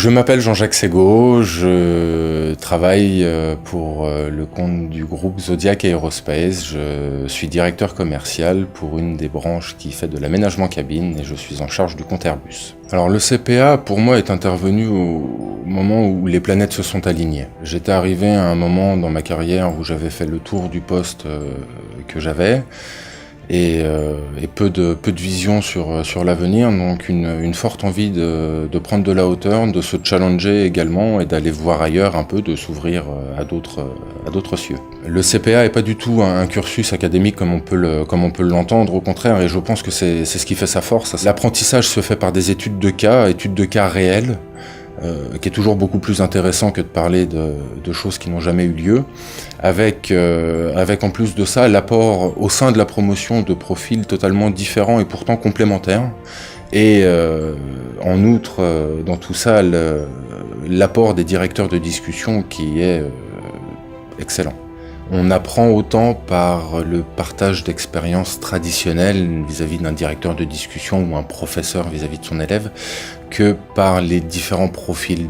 Je m'appelle Jean-Jacques Ségaud, je travaille pour le compte du groupe Zodiac Aerospace. Je suis directeur commercial pour une des branches qui fait de l'aménagement cabine et je suis en charge du compte Airbus. Alors le CPA pour moi est intervenu au moment où les planètes se sont alignées. J'étais arrivé à un moment dans ma carrière où j'avais fait le tour du poste que j'avais. Et peu de vision sur l'avenir, donc une forte envie de prendre de la hauteur, de se challenger également et d'aller voir ailleurs un peu, de s'ouvrir à d'autres cieux. Le CPA est pas du tout un cursus académique comme on peut l'entendre, au contraire, et je pense que c'est ce qui fait sa force. L'apprentissage se fait par des études de cas réelles, qui est toujours beaucoup plus intéressant que de parler de choses qui n'ont jamais eu lieu, avec en plus de ça l'apport au sein de la promotion de profils totalement différents et pourtant complémentaires, et en outre dans tout ça l'apport des directeurs de discussion qui est excellent. On apprend autant par le partage d'expériences traditionnelles vis-à-vis d'un directeur de discussion ou un professeur vis-à-vis de son élève que par les différents profils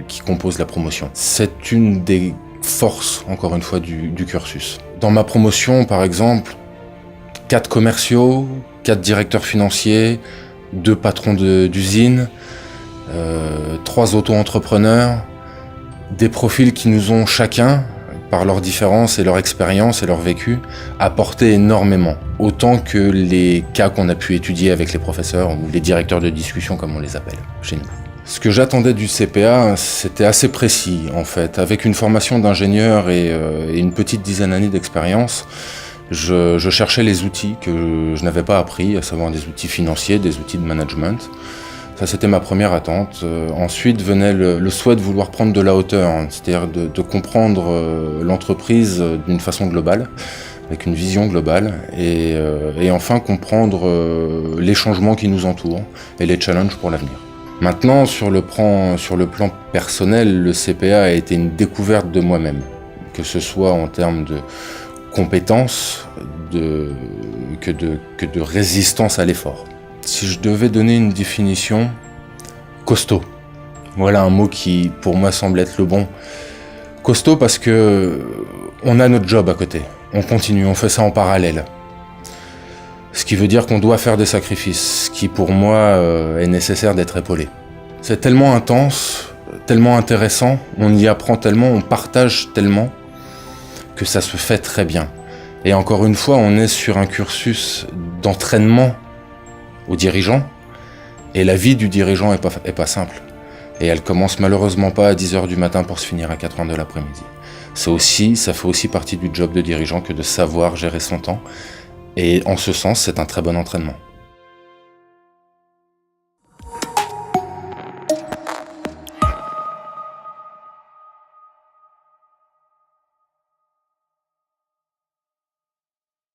qui composent la promotion. C'est une des forces, encore une fois, du cursus. Dans ma promotion, par exemple, 4 commerciaux, 4 directeurs financiers, 2 patrons d'usine, 3 auto-entrepreneurs, des profils qui nous ont chacun, par leur différence et leur expérience et leur vécu, apporté énormément. Autant que les cas qu'on a pu étudier avec les professeurs ou les directeurs de discussion comme on les appelle chez nous. Ce que j'attendais du CPA, c'était assez précis en fait. Avec une formation d'ingénieur et une petite dizaine d'années d'expérience, je cherchais les outils que je n'avais pas appris, à savoir des outils financiers, des outils de management. Ça, c'était ma première attente. Ensuite venait le souhait de vouloir prendre de la hauteur, hein, c'est-à-dire de comprendre l'entreprise d'une façon globale, avec une vision globale, et enfin comprendre les changements qui nous entourent et les challenges pour l'avenir. Maintenant, sur le plan personnel, le CPA a été une découverte de moi-même, que ce soit en termes de compétences, que de résistance à l'effort. Si je devais donner une définition, costaud. Voilà un mot qui, pour moi, semble être le bon. Costaud parce que on a notre job à côté. On continue, on fait ça en parallèle. Ce qui veut dire qu'on doit faire des sacrifices, ce qui, pour moi, est nécessaire d'être épaulé. C'est tellement intense, tellement intéressant, on y apprend tellement, on partage tellement, que ça se fait très bien. Et encore une fois, on est sur un cursus d'entraînement aux dirigeants, et la vie du dirigeant est pas simple. Et elle commence malheureusement pas à 10h du matin pour se finir à 4h de l'après-midi. Ça fait aussi partie du job de dirigeant que de savoir gérer son temps, et en ce sens, c'est un très bon entraînement.